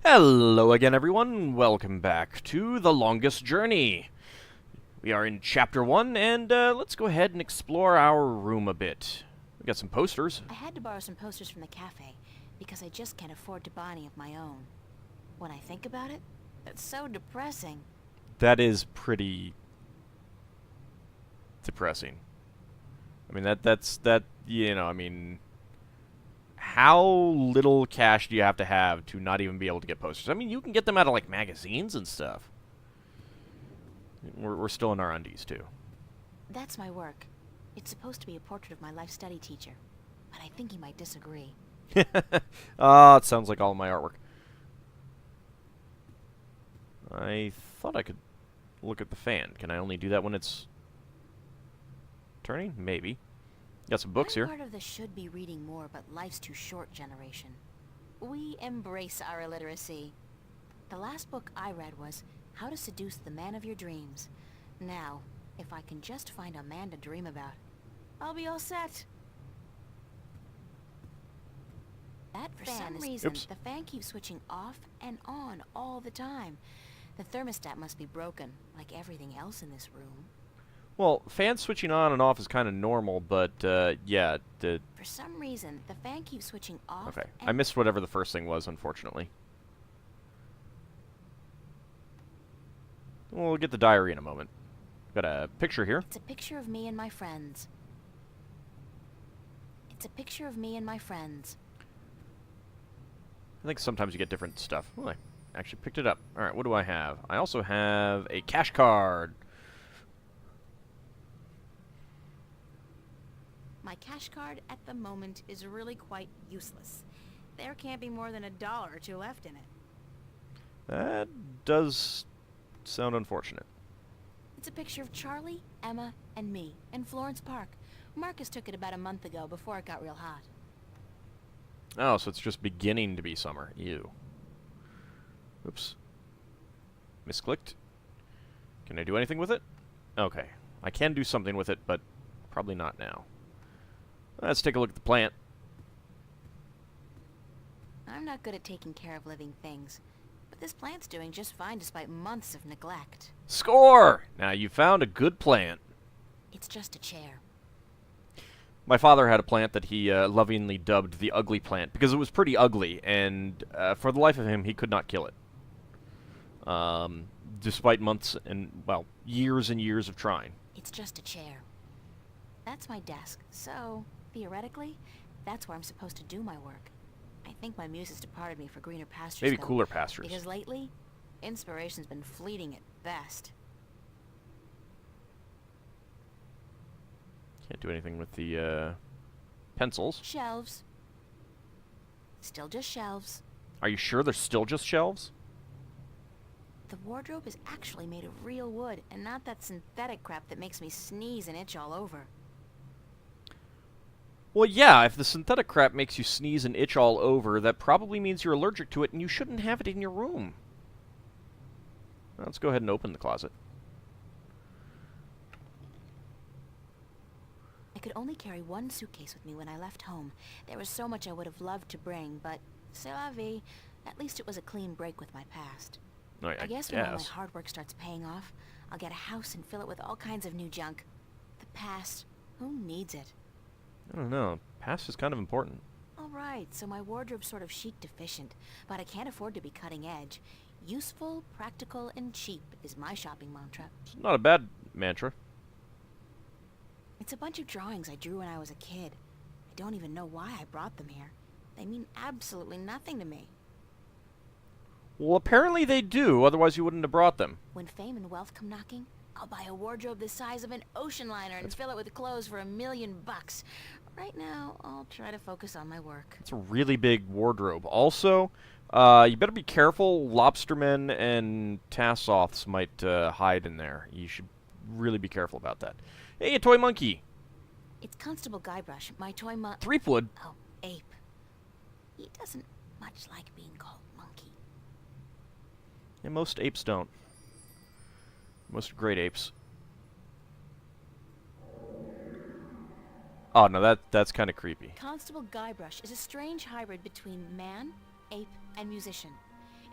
Hello again, everyone. Welcome back to The Longest Journey. We are in Chapter 1, and let's go ahead and explore our room a bit. We got some posters. I had to borrow some posters from the cafe, because I just can't afford to buy any of my own. When I think about it, it's so depressing. That is pretty depressing. I mean, how little cash do you have to not even be able to get posters? I mean, you can get them out of, like, magazines and stuff. We're still in our undies, too. That's my work. It's supposed to be a portrait of my life study teacher, but I think he might disagree. Ah, it sounds like all of my artwork. I thought I could look at the fan. Can I only do that when it's turning? Maybe. Got some books here. I'm part of the should be reading more but life's too short generation. We embrace our illiteracy. The last book I read was How to Seduce the Man of Your Dreams. Now, if I can just find a man to dream about, I'll be all set. For some reason, the fan keeps switching off and on all the time. The thermostat must be broken, like everything else in this room. Well, fan switching on and off is kind of normal, but, yeah. For some reason, the fan keeps switching off. Okay, I missed whatever the first thing was, unfortunately. We'll get the diary in a moment. Got a picture here. It's a picture of me and my friends. It's a picture of me and my friends. I think sometimes you get different stuff. Oh, I actually picked it up. Alright, what do I have? I also have a cash card. My cash card at the moment is really quite useless. There can't be more than $1 or $2 left in it. That does sound unfortunate. It's a picture of Charlie, Emma, and me in Florence Park. Marcus took it about a month ago before it got real hot. Oh, so it's just beginning to be summer. Ew. Oops. Misclicked. Can I do anything with it? Okay. I can do something with it, but probably not now. Let's take a look at the plant. I'm not good at taking care of living things, but this plant's doing just fine despite months of neglect. Score! Now, you found a good plant. It's just a chair. My father had a plant that he lovingly dubbed the ugly plant because it was pretty ugly, and for the life of him, he could not kill it. Despite months and, well, years and years of trying. It's just a chair. That's my desk, so, theoretically, that's where I'm supposed to do my work. I think my muse has departed me for greener pastures, Maybe though, cooler pastures. because lately, inspiration's been fleeting at best. Can't do anything with the pencils. Shelves. Still just shelves. Are you sure they're still just shelves? The wardrobe is actually made of real wood, and not that synthetic crap that makes me sneeze and itch all over. Well, yeah, if the synthetic crap makes you sneeze and itch all over, that probably means you're allergic to it and you shouldn't have it in your room. Let's go ahead and open the closet. I could only carry one suitcase with me when I left home. There was so much I would have loved to bring, but c'est la vie. At least it was a clean break with my past. I guess when all my hard work starts paying off, I'll get a house and fill it with all kinds of new junk. The past, who needs it? I don't know. Past is kind of important. Alright, so my wardrobe's sort of chic deficient, but I can't afford to be cutting edge. Useful, practical, and cheap is my shopping mantra. It's not a bad mantra. It's a bunch of drawings I drew when I was a kid. I don't even know why I brought them here. They mean absolutely nothing to me. Well, apparently they do, otherwise you wouldn't have brought them. When fame and wealth come knocking, I'll buy a wardrobe the size of an ocean liner and fill it with clothes for $1 million. Right now, I'll try to focus on my work. It's a really big wardrobe. Also, you better be careful. Lobstermen and Tassoths might hide in there. You should really be careful about that. Hey, a toy monkey. It's Constable Guybrush, my toy Threepwood. Oh, ape. He doesn't much like being called monkey. Yeah, most apes don't. Most great apes. Oh, no, that's kind of creepy. Constable Guybrush is a strange hybrid between man, ape, and musician.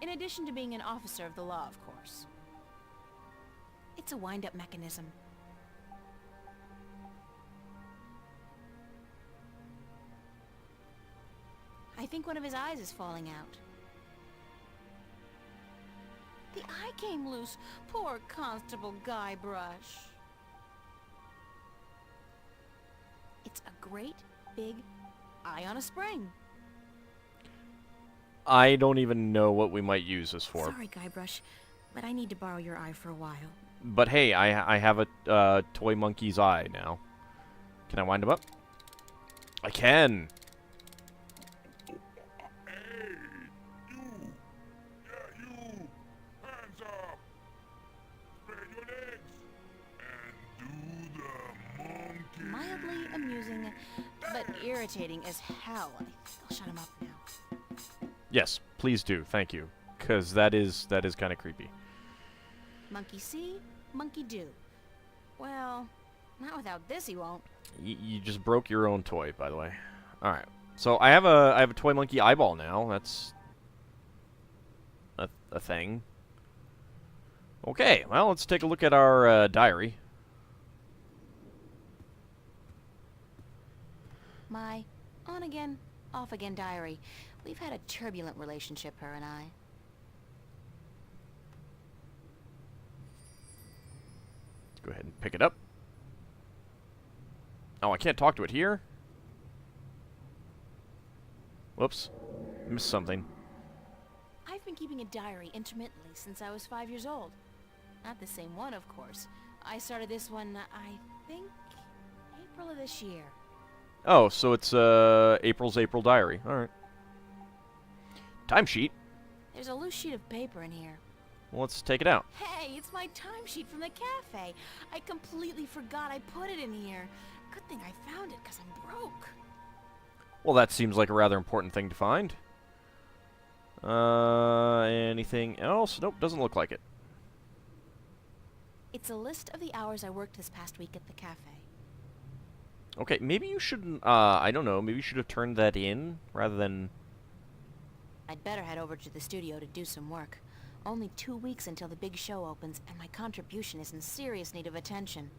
In addition to being an officer of the law, of course. It's a wind-up mechanism. I think one of his eyes is falling out. The eye came loose. Poor Constable Guybrush. It's a great, big eye on a spring. I don't even know what we might use this for. Sorry, Guybrush, but I need to borrow your eye for a while. But hey, I have a toy monkey's eye now. Can I wind him up? I can. Hey, you! Yeah, you! Hands up! Spread your legs! And do the monkey! Mildly amusing, but irritating as hell. I think I'll shut him up now. Yes, please do. Thank you. Because that is kind of creepy. Monkey see, monkey do. Well, not without this he won't. You just broke your own toy, by the way. All right. So I have a toy monkey eyeball now. That's a thing. Okay. Well, let's take a look at our diary. My on-again, off-again diary. We've had a turbulent relationship, her and I. Let's go ahead and pick it up. Oh, I can't talk to it here? Whoops. Missed something. I've been keeping a diary intermittently since I was 5 years old. Not the same one, of course. I started this one, I think, April of this year. Oh, so it's April's April diary. All right. Timesheet. There's a loose sheet of paper in here. Well, let's take it out. Hey, it's my timesheet from the cafe. I completely forgot I put it in here. Good thing I found it, because I'm broke. Well, that seems like a rather important thing to find. Anything else? Nope, doesn't look like it. It's a list of the hours I worked this past week at the cafe. Okay, maybe you shouldn't, I don't know, maybe you should have turned that in rather than... I'd better head over to the studio to do some work. Only 2 weeks until the big show opens, and my contribution is in serious need of attention.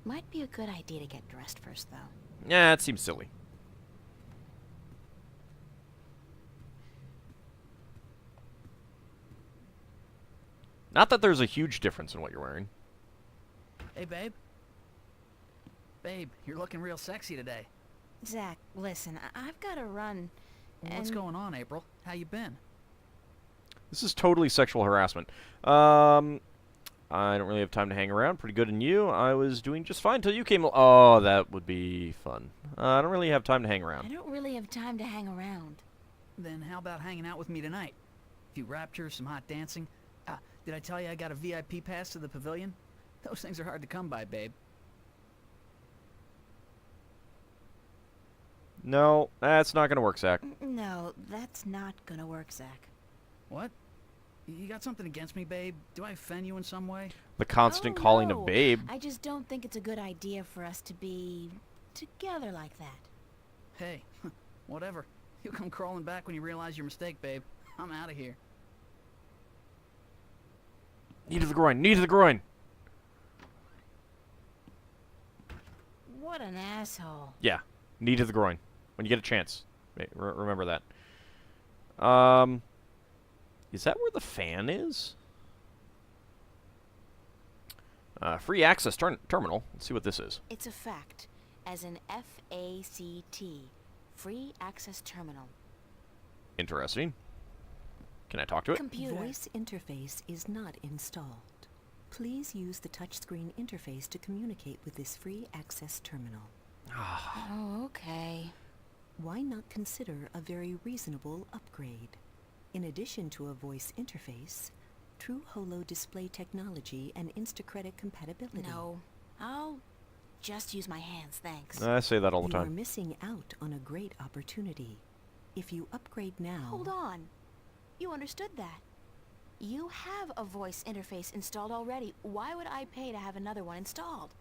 Might be a good idea to get dressed first, though. Yeah, it seems silly. Not that there's a huge difference in what you're wearing. Hey, babe. Babe, you're looking real sexy today. Zach, listen, I've got to run. What's going on, April? How you been? This is totally sexual harassment. I don't really have time to hang around. Pretty good in you. I was doing just fine until you came. Oh, that would be fun. I don't really have time to hang around. I don't really have time to hang around. Then how about hanging out with me tonight? A few raptures, some hot dancing. Did I tell you I got a VIP pass to the pavilion? Those things are hard to come by, babe. No, that's not going to work, Zach. No, that's not gonna work, Zach. What? You got something against me, babe? Do I offend you in some way? The constant calling no. of babe. I just don't think it's a good idea for us to be together like that. Hey, whatever. You'll come crawling back when you realize your mistake, babe. I'm out of here. Knee to the groin. Knee to the groin. What an asshole. Yeah. Knee to the groin. When you get a chance. Remember that. Is that where the fan is? Free access terminal. Let's see what this is. It's a fact, as in F-A-C-T. Free access terminal. Interesting. Can I talk to it? Computer. Voice interface is not installed. Please use the touchscreen interface to communicate with this free access terminal. Oh, okay. Why not consider a very reasonable upgrade? In addition to a voice interface, true holo display technology and Instacredit compatibility. No, I'll just use my hands, thanks. I say that all the You are time. missing out on a great opportunity. If you upgrade now... Hold on. You understood that. You have a voice interface installed already. Why would I pay to have another one installed?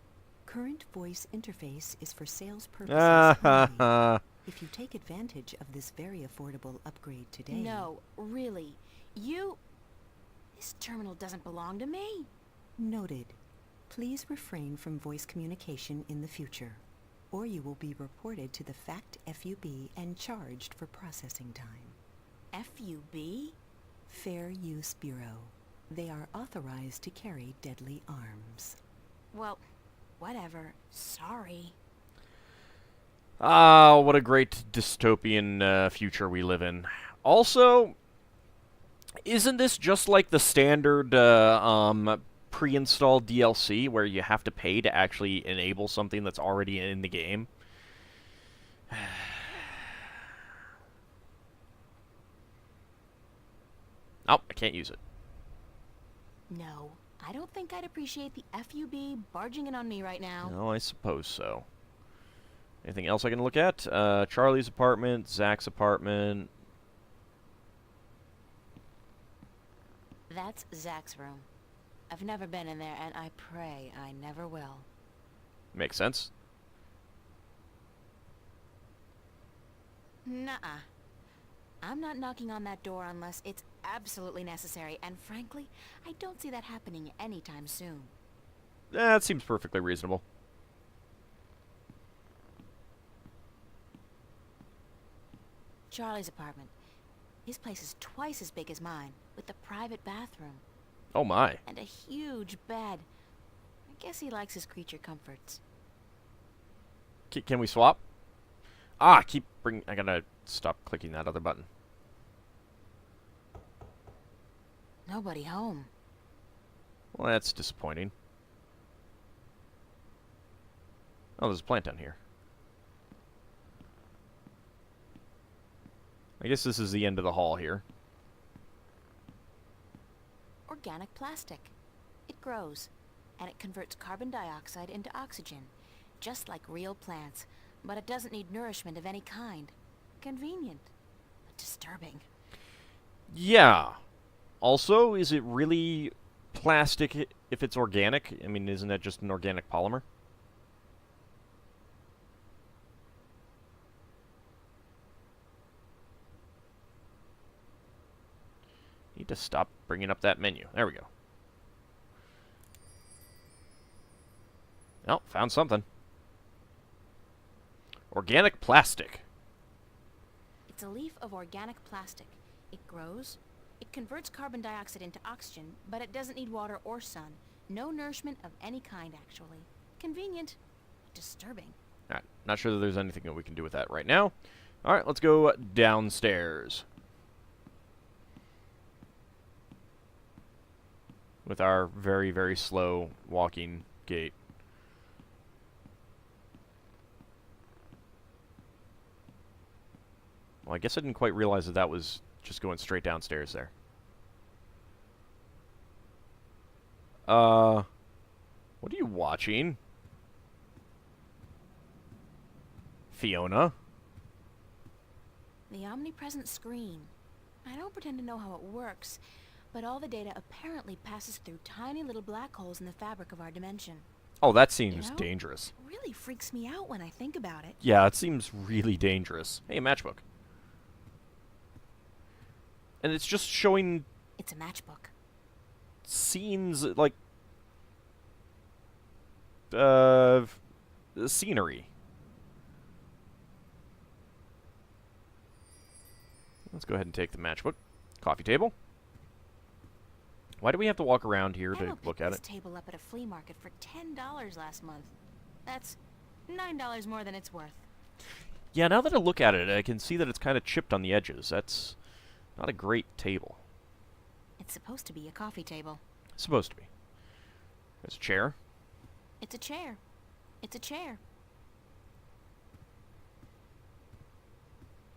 Current voice interface is for sales purposes only. If you take advantage of this very affordable upgrade today... No, really. You... This terminal doesn't belong to me. Noted. Please refrain from voice communication in the future, or you will be reported to the FACT FUB and charged for processing time. FUB? Fair Use Bureau. They are authorized to carry deadly arms. Well, whatever. Sorry. Ah, what a great dystopian future we live in. Also, isn't this just like the standard pre-installed DLC where you have to pay to actually enable something that's already in the game? Oh, I can't use it. No, I don't think I'd appreciate the FUB barging in on me right now. No, I suppose so. Anything else I can look at? Charlie's apartment, Zach's apartment. That's Zach's room. I've never been in there, and I pray I never will. Makes sense. Nuh-uh. I'm not knocking on that door unless it's absolutely necessary, and frankly, I don't see that happening anytime soon. That seems perfectly reasonable. Charlie's apartment. His place is twice as big as mine, with a private bathroom. Oh my. And a huge bed. I guess he likes his creature comforts. Can we swap? Ah, I gotta stop clicking that other button. Nobody home. Well, that's disappointing. Oh, there's a plant down here. I guess this is the end of the hall here. Organic plastic. It grows, and it converts carbon dioxide into oxygen, just like real plants, but it doesn't need nourishment of any kind. Convenient, but disturbing. Yeah. Also, is it really plastic if it's organic? I mean, isn't that just an organic polymer? Need to stop bringing up that menu. There we go. Oh, found something. Organic plastic. It's a leaf of organic plastic. It grows. It converts carbon dioxide into oxygen, but it doesn't need water or sun. No nourishment of any kind, actually. Convenient, but disturbing. Alright, not sure that there's anything that we can do with that right now. Alright, let's go downstairs. With our very, very slow walking gait. Well, I guess I didn't quite realize that that was just going straight downstairs there. What are you watching? Fiona? The omnipresent screen. I don't pretend to know how it works, but all the data apparently passes through tiny little black holes in the fabric of our dimension. Oh, that seems You know, dangerous. It really freaks me out when I think about it. Yeah, it seems really dangerous. Hey, a matchbook. And it's just showing It's a matchbook. scenes, like, scenery. Let's go ahead and take the matchbook. Coffee table. Why do we have to walk around here to look at this it? table up at a flea market for $10 last month. That's $9 more than it's worth. Yeah, now that I look at it, I can see that it's kind of chipped on the edges. That's not a great table. It's supposed to be a coffee table. It's supposed to be. There's a chair. It's a chair. It's a chair.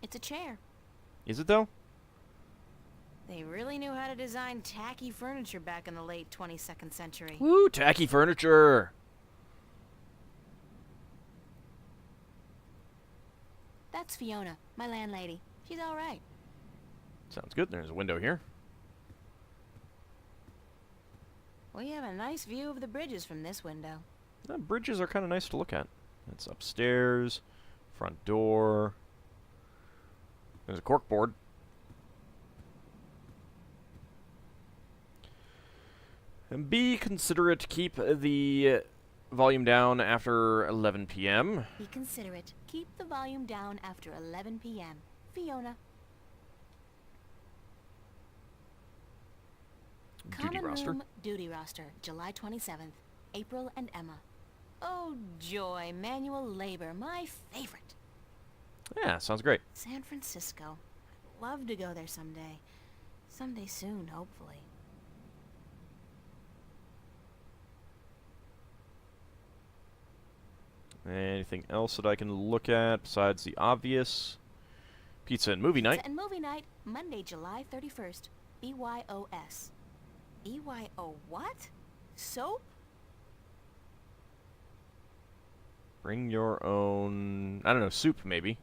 It's a chair. Is it, though? They really knew how to design tacky furniture back in the late 22nd century. Woo, tacky furniture! That's Fiona, my landlady. She's all right. Sounds good. There's a window here. We have a nice view of the bridges from this window. Bridges are kind of nice to look at. It's upstairs, front door. There's a corkboard. And be considerate. Keep the volume down after 11 p.m. Be considerate. Keep the volume down after 11 p.m. Fiona. Duty roster. Room duty roster, July 27th. April and Emma. Oh, joy. Manual labor. My favorite. Yeah, sounds great. San Francisco. I'd love to go there someday. Someday soon, hopefully. Anything else that I can look at besides the obvious? Pizza and movie night. Pizza and movie night, Monday, July 31st. BYOS. BYO what? Soap? Bring your own, I don't know, soup maybe.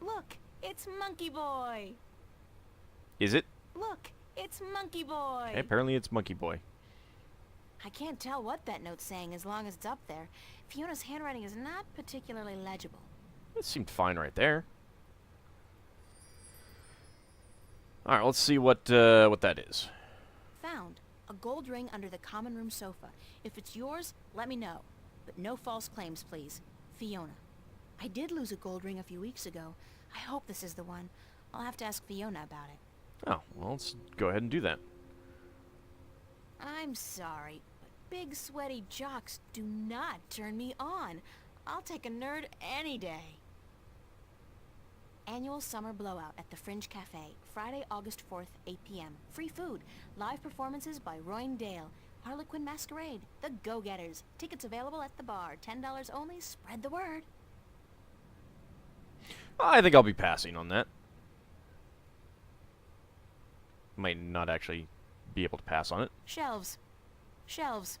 Look, it's Monkey Boy. Is it? Look, it's Monkey Boy. Hey, apparently it's Monkey Boy. I can't tell what that note's saying as long as it's up there. Fiona's handwriting is not particularly legible. It seemed fine right there. Alright, let's see what that is. Found. A gold ring under the common room sofa. If it's yours, let me know. But no false claims, please. Fiona. I did lose a gold ring a few weeks ago. I hope this is the one. I'll have to ask Fiona about it. Oh, well, let's go ahead and do that. I'm sorry, but big sweaty jocks do not turn me on. I'll take a nerd any day. Annual summer blowout at the Fringe Cafe, Friday, August 4th, 8 p.m. Free food, live performances by Royne Dale, Harlequin Masquerade, The Go-Getters. Tickets available at the bar, $10 only. Spread the word. I think I'll be passing on that. Might not actually be able to pass on it. Shelves. Shelves.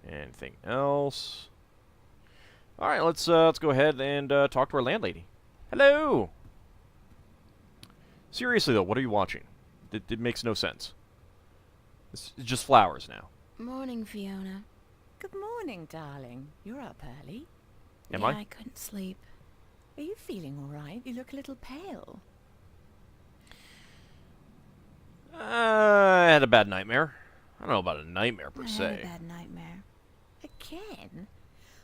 Anything else? All right, let's go ahead and talk to our landlady. Hello. Seriously though, what are you watching? It makes no sense. It's just flowers now. Morning, Fiona. Good morning, darling. You're up early. Am I? I couldn't sleep. Are you feeling all right? You look a little pale. I had a bad nightmare. I don't know about a nightmare per I se. had a bad nightmare. Again?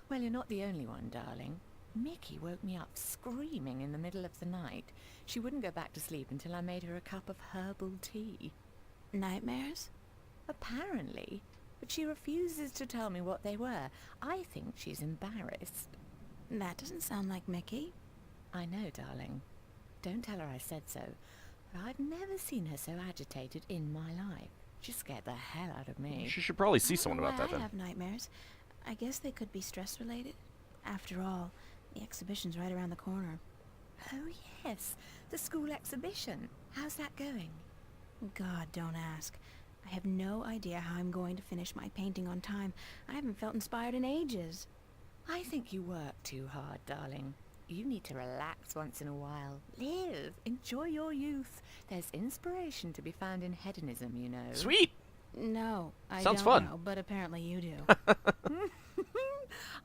Well, you're not the only one, darling. Mickey woke me up screaming in the middle of the night. She wouldn't go back to sleep until I made her a cup of herbal tea. Nightmares? Apparently. But she refuses to tell me what they were. I think she's embarrassed. That doesn't sound like Mickey. I know, darling. Don't tell her I said so. But I've never seen her so agitated in my life. She scared the hell out of me. She should probably see someone about that I then. have nightmares. I guess they could be stress-related. After all, the exhibition's right around the corner. Oh, yes. The school exhibition. How's that going? God, don't ask. I have no idea how I'm going to finish my painting on time. I haven't felt inspired in ages. I think you work too hard, darling. You need to relax once in a while. Live. Enjoy your youth. There's inspiration to be found in hedonism, you know. Sweet. No, I Sounds don't fun. know, but apparently you do.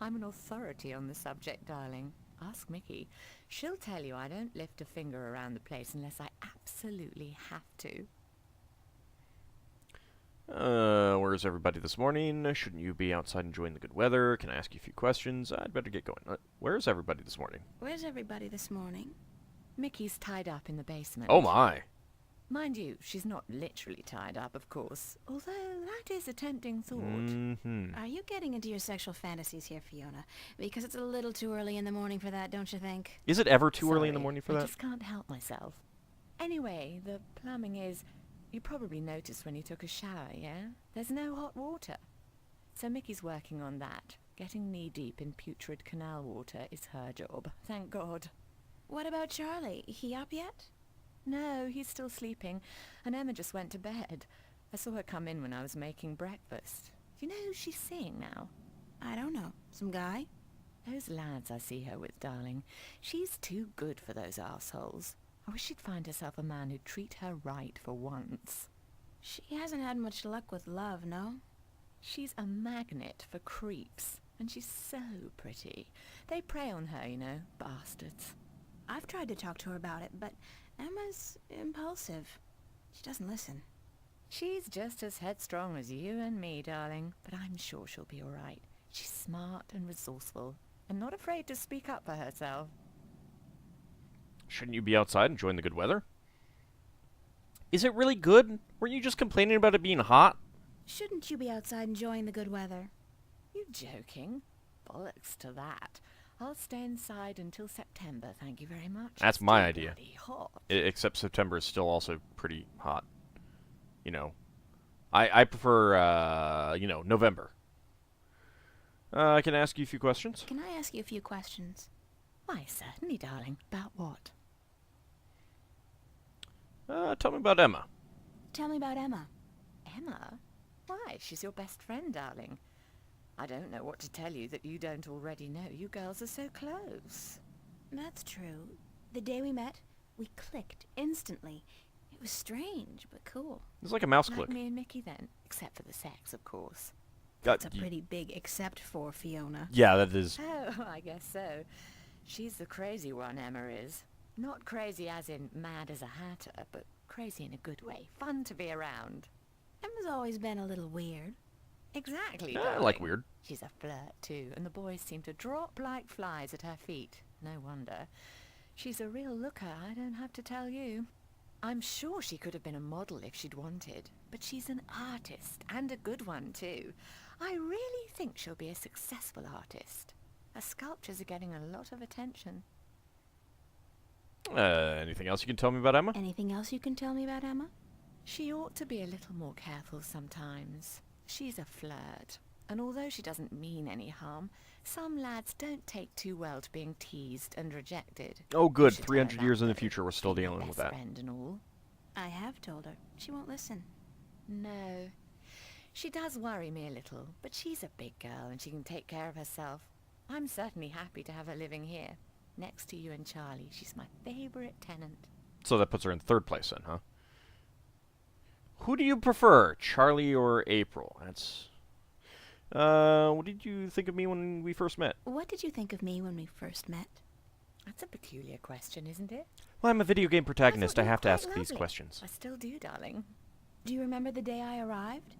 I'm an authority on the subject, darling. Ask Mickey. She'll tell you I don't lift a finger around the place unless I absolutely have to. Where's everybody this morning? Shouldn't you be outside enjoying the good weather? Can I ask you a few questions? I'd better get going. Where's everybody this morning? Where's everybody this morning? Mickey's tied up in the basement. Oh my. Mind you, she's not literally tied up, of course. Although that is a tempting thought. Mm-hmm. Are you getting into your sexual fantasies here, Fiona? Because it's a little too early in the morning for that, don't you think? Is it ever too early in the Sorry, morning for I that? just can't help myself. Anyway, the plumbing is... You probably noticed when you took a shower, yeah? There's no hot water. So Mickey's working on that. Getting knee-deep in putrid canal water is her job. Thank God. What about Charlie? He up yet? No, he's still sleeping, and Emma just went to bed. I saw her come in when I was making breakfast. Do you know who she's seeing now? I don't know. Some guy? Those lads I see her with, darling. She's too good for those arseholes. I wish she'd find herself a man who'd treat her right for once. She hasn't had much luck with love, no? She's a magnet for creeps, and she's so pretty. They prey on her, you know, bastards. I've tried to talk to her about it, but Emma's impulsive. She doesn't listen. She's just as headstrong as you and me, darling, but I'm sure she'll be all right. She's smart and resourceful, and not afraid to speak up for herself. Shouldn't you be outside enjoying the good weather? Is it really good? Weren't you just complaining about it being hot? Shouldn't you be outside enjoying the good weather? You joking? Bollocks to that. I'll stay inside until September, thank you very much. That's my idea. Bloody hot. Except September is still also pretty hot. You know, I prefer, you know, November. Can I ask you a few questions? Can I ask you a few questions? Why, certainly, darling. About what? Tell me about Emma. Tell me about Emma. Emma? Why, she's your best friend, darling. I don't know what to tell you that you don't already know. You girls are so close. That's true. The day we met, we clicked instantly. It was strange, but cool. It's like a mouse Like click. me and Mickey, then. Except for the sex, of course. That's a pretty big except for Fiona. Yeah, that is. Oh, I guess so. She's the crazy one, Emma is. Not crazy as in mad as a hatter, but crazy in a good way. Fun to be around. Emma's always been a little weird. Exactly, I darling. like weird. She's a flirt, too, and the boys seem to drop like flies at her feet. No wonder. She's a real looker, I don't have to tell you. I'm sure she could have been a model if she'd wanted, but she's an artist, and a good one, too. I really think she'll be a successful artist. Her sculptures are getting a lot of attention. Anything else you can tell me about Emma? Anything else you can tell me about Emma? She ought to be a little more careful sometimes. She's a flirt, and although she doesn't mean any harm, some lads don't take too well to being teased and rejected. Oh, good. You should 300 tell her years in the that, future, we're still being her dealing with best that. friend and all. I have told her. She won't listen. No. She does worry me a little, but she's a big girl and she can take care of herself. I'm certainly happy to have her living here. Next to you and Charlie, she's my favorite tenant. So that puts her in third place then, huh? Who do you prefer, Charlie or April? That's... what did you think of me when we first met? What did you think of me when we first met? That's a peculiar question, isn't it? Well, I'm a video game protagonist. I you were have to quite ask these lovely. questions. I still do, darling. Do you remember the day I arrived?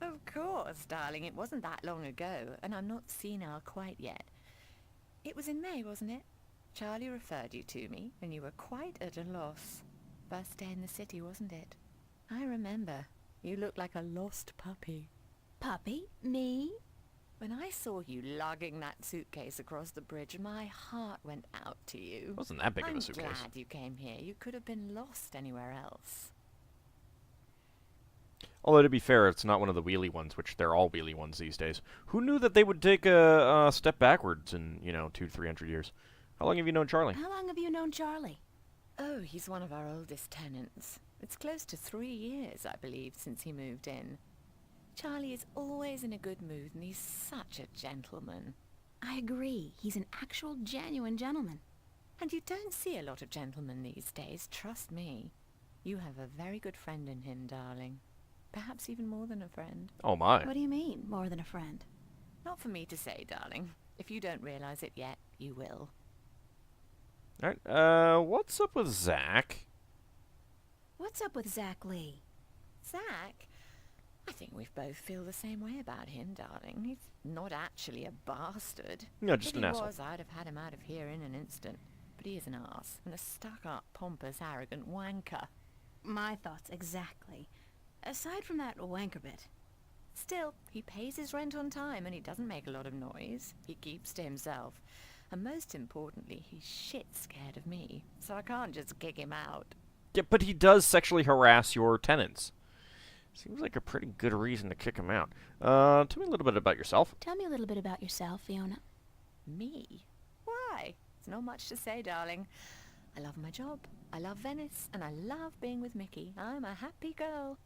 Of course, darling. It wasn't that long ago, and I'm not senile quite yet. It was in May, wasn't it? Charlie referred you to me, and you were quite at a loss. First day in the city, wasn't it? I remember. You looked like a lost puppy. Puppy? Me? When I saw you lugging that suitcase across the bridge, my heart went out to you. It wasn't that big of I'm a suitcase. glad you came here. You could have been lost anywhere else. Although, to be fair, it's not one of the wheelie ones, which they're all wheelie ones these days. Who knew that they would take a step backwards in, 200-300 years? How long have you known Charlie? How long have you known Charlie? Oh, he's one of our oldest tenants. It's close to 3 years, I believe, since he moved in. Charlie is always in a good mood, and he's such a gentleman. I agree. He's an actual, genuine gentleman. And you don't see a lot of gentlemen these days, trust me. You have a very good friend in him, darling. Perhaps even more than a friend. Oh, my. What do you mean, more than a friend? Not for me to say, darling. If you don't realize it yet, you will. All right, what's up with Zach? What's up with Zach Lee? Zach? I think we both feel the same way about him, darling. He's not actually a bastard. No, just if an he asshole. was, I'd have had him out of here in an instant. But he is an arse, and a stuck-up, pompous, arrogant wanker. My thoughts exactly. Aside from that wanker bit. Still, he pays his rent on time, and he doesn't make a lot of noise. He keeps to himself. And most importantly, he's shit scared of me, so I can't just kick him out. Yeah, but he does sexually harass your tenants. Seems like a pretty good reason to kick him out. Tell me a little bit about yourself. Tell me a little bit about yourself, Fiona. Me? Why? There's not much to say, darling. I love my job, I love Venice, and I love being with Mickey. I'm a happy girl.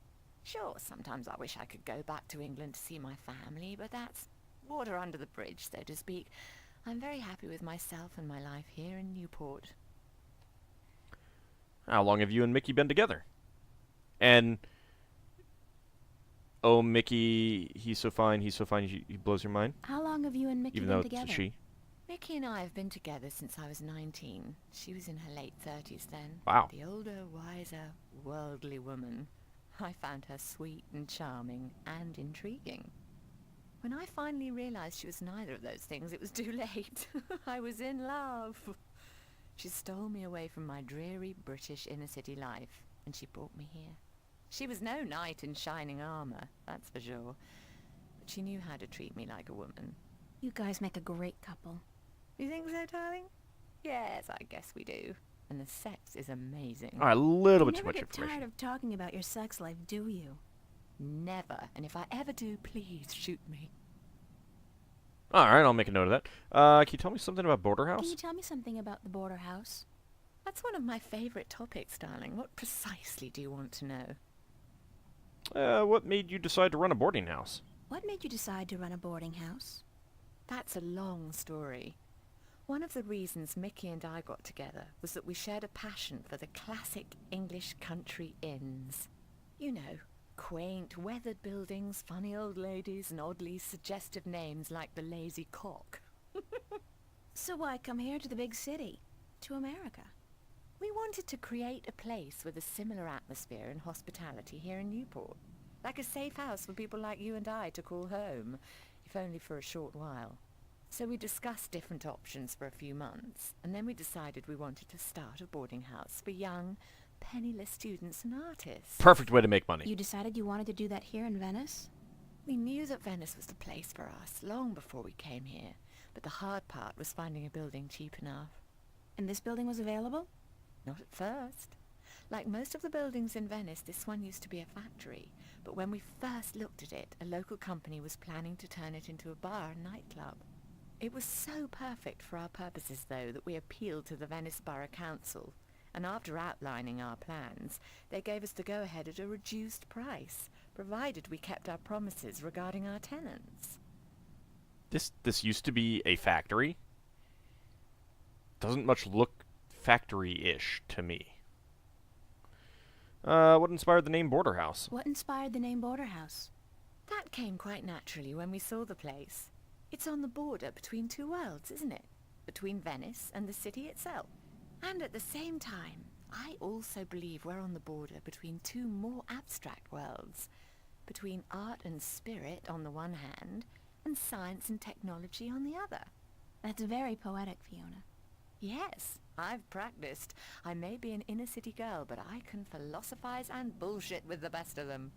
Sure, sometimes I wish I could go back to England to see my family, but that's water under the bridge, so to speak. I'm very happy with myself and my life here in Newport. How long have you and Mickey been together? And... oh, Mickey, he's so fine, he blows your mind? How long have you and Mickey Even been though together? it's a she. Mickey and I have been together since I was 19. She was in her late 30s then. Wow. The older, wiser, worldly woman. I found her sweet and charming and intriguing. When I finally realized she was neither of those things, it was too late. I was in love. She stole me away from my dreary British inner-city life, and she brought me here. She was no knight in shining armor, that's for sure. But she knew how to treat me like a woman. You guys make a great couple. You think so, darling? Yes, I guess we do. And the sex is amazing. All right, a little You bit too never much get information. tired of talking about your sex life, do you? Never. And if I ever do, please shoot me. All right, I'll make a note of that. Can you tell me something about Border House? Can you tell me something about the border house? That's one of my favorite topics, darling. What precisely do you want to know? What made you decide to run a boarding house? What made you decide to run a boarding house? That's a long story. One of the reasons Mickey and I got together was that we shared a passion for the classic English country inns. You know, quaint, weathered buildings, funny old ladies, and oddly suggestive names like the Lazy Cock. So why come here to the big city? To America? We wanted to create a place with a similar atmosphere and hospitality here in Newport. Like a safe house for people like you and I to call home, if only for a short while. So we discussed different options for a few months, and then we decided we wanted to start a boarding house for young, penniless students and artists. Perfect way to make money. You decided you wanted to do that here in Venice? We knew that Venice was the place for us long before we came here, but the hard part was finding a building cheap enough. And this building was available? Not at first. Like most of the buildings in Venice, this one used to be a factory, but when we first looked at it, a local company was planning to turn it into a bar and nightclub. It was so perfect for our purposes, though, that we appealed to the Venice Borough Council, and after outlining our plans, they gave us the go-ahead at a reduced price, provided we kept our promises regarding our tenants. This used to be a factory? Doesn't much look factory-ish to me. What inspired the name Border House? What inspired the name Border House? That came quite naturally when we saw the place. It's on the border between two worlds, isn't it? Between Venice and the city itself. And at the same time, I also believe we're on the border between two more abstract worlds. Between art and spirit on the one hand, and science and technology on the other. That's very poetic, Fiona. Yes, I've practiced. I may be an inner-city girl, but I can philosophize and bullshit with the best of them.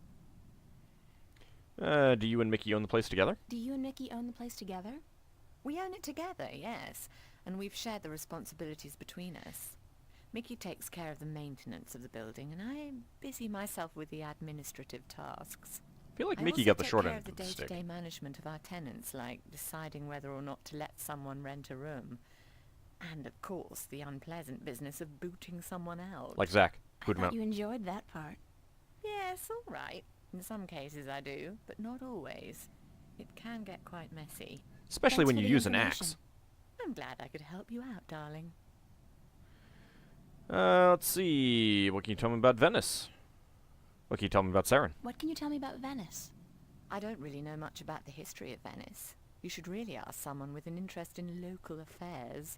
Do you and Mickey own the place together? Do you and Mickey own the place together? We own it together, yes, and we've shared the responsibilities between us. Mickey takes care of the maintenance of the building, and I busy myself with the administrative tasks. I feel like I Mickey also got the take short care end of of the the stick. day-to-day management of our tenants, like deciding whether or not to let someone rent a room. And, of course, the unpleasant business of booting someone out. Like Zach. I Boot him thought out. you enjoyed that part. Yes, all right. In some cases I do, but not always. It can get quite messy. Especially Thanks when for you the use an information. axe. I'm glad I could help you out, darling. Let's see. What can you tell me about Venice? What can you tell me about Saren? What can you tell me about Venice? I don't really know much about the history of Venice. You should really ask someone with an interest in local affairs.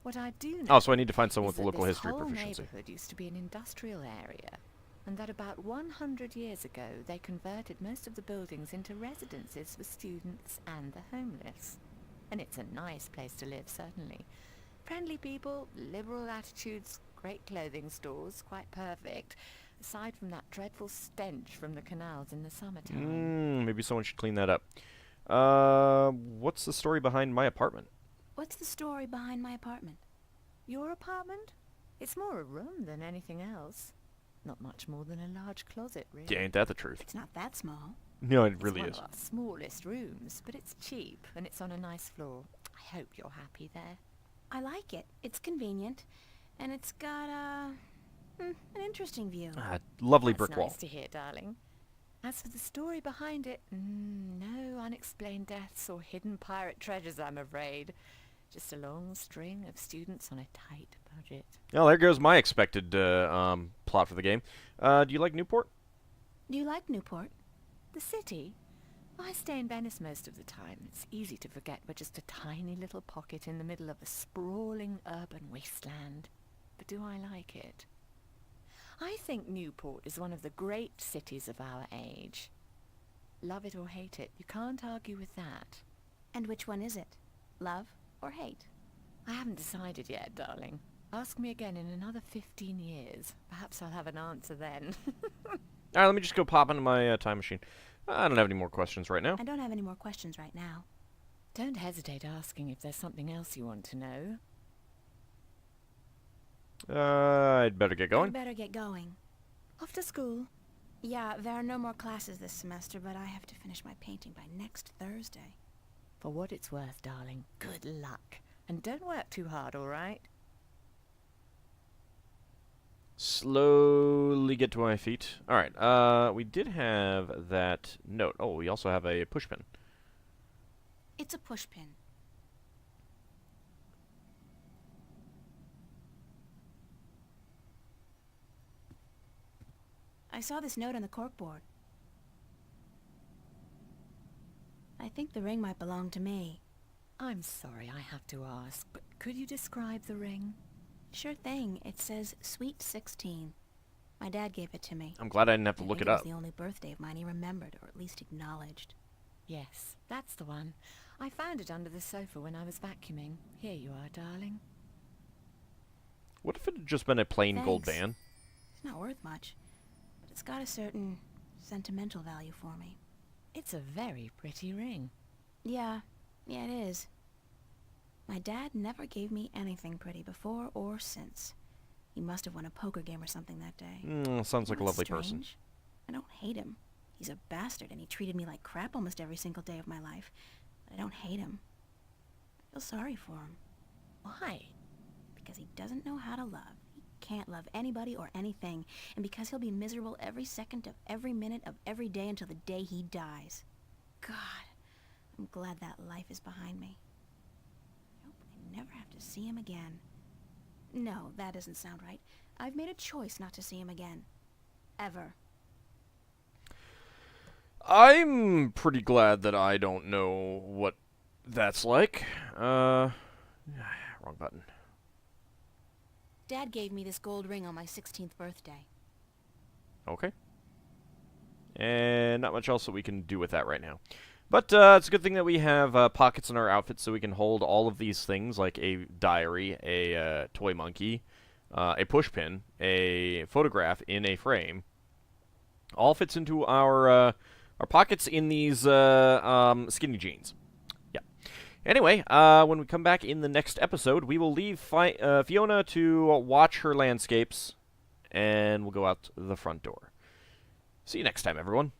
What I do know Oh, so I need to find someone is with a that local this history whole proficiency. neighborhood used to be an industrial area, and that about 100 years ago they converted most of the buildings into residences for students and the homeless. And it's a nice place to live, certainly. Friendly people, liberal attitudes, great clothing stores, quite perfect, aside from that dreadful stench from the canals in the summertime. Maybe someone should clean that up. What's the story behind my apartment? What's the story behind my apartment? Your apartment? It's more a room than anything else. Not much more than a large closet, really. Yeah, ain't that the truth? It's not that small. No, it really It's is. one of our smallest rooms, but it's cheap, and it's on a nice floor. I hope you're happy there. I like it. It's convenient. And it's got, an interesting view. Lovely That's brick nice wall. to hear, darling. As for the story behind it, no unexplained deaths or hidden pirate treasures, I'm afraid. Just a long string of students on a tight budget. Well, there goes my expected plot for the game. Do you like Newport? Do you like Newport? The city? I stay in Venice most of the time. It's easy to forget we're just a tiny little pocket in the middle of a sprawling urban wasteland. But do I like it? I think Newport is one of the great cities of our age. Love it or hate it, you can't argue with that. And which one is it? Love or hate? I haven't decided yet, darling. Ask me again in another 15 years. Perhaps I'll have an answer then. Alright, let me just go pop into my time machine. I don't have any more questions right now. I don't have any more questions right now. Don't hesitate asking if there's something else you want to know. I'd better get going. I'd better get going. Off to school? Yeah, there are no more classes this semester, but I have to finish my painting by next Thursday. For what it's worth, darling, good luck. And don't work too hard, all right? Slowly get to my feet. Alright, we did have that note. Oh, we also have a pushpin. It's a pushpin. I saw this note on the corkboard. I think the ring might belong to me. I'm sorry I have to ask, but could you describe the ring? Sure thing. It says Sweet 16. My dad gave it to me. I'm glad I didn't have to look it up. It was the only birthday of mine he remembered, or at least acknowledged. Yes, that's the one. I found it under the sofa when I was vacuuming. Here you are, darling. What if it had just been a plain gold Thanks. band? It's not worth much, but it's got a certain sentimental value for me. It's a very pretty ring. Yeah, it is. My dad never gave me anything pretty before or since. He must have won a poker game or something that day. Sounds like a lovely Strange. person. I don't hate him. He's a bastard, and he treated me like crap almost every single day of my life. But I don't hate him. I feel sorry for him. Why? Because he doesn't know how to love. He can't love anybody or anything. And because he'll be miserable every second of every minute of every day until the day he dies. God, I'm glad that life is behind me. I hope I never have to see him again. No, that doesn't sound right. I've made a choice not to see him again. Ever. I'm pretty glad that I don't know what that's like. Wrong button. Dad gave me this gold ring on my 16th birthday. Okay. And not much else that we can do with that right now. But it's a good thing that we have pockets in our outfits so we can hold all of these things, like a diary, a toy monkey, a pushpin, a photograph in a frame. All fits into our pockets in these skinny jeans. Yeah. Anyway, when we come back in the next episode, we will leave Fiona to watch her landscapes, and we'll go out the front door. See you next time, everyone.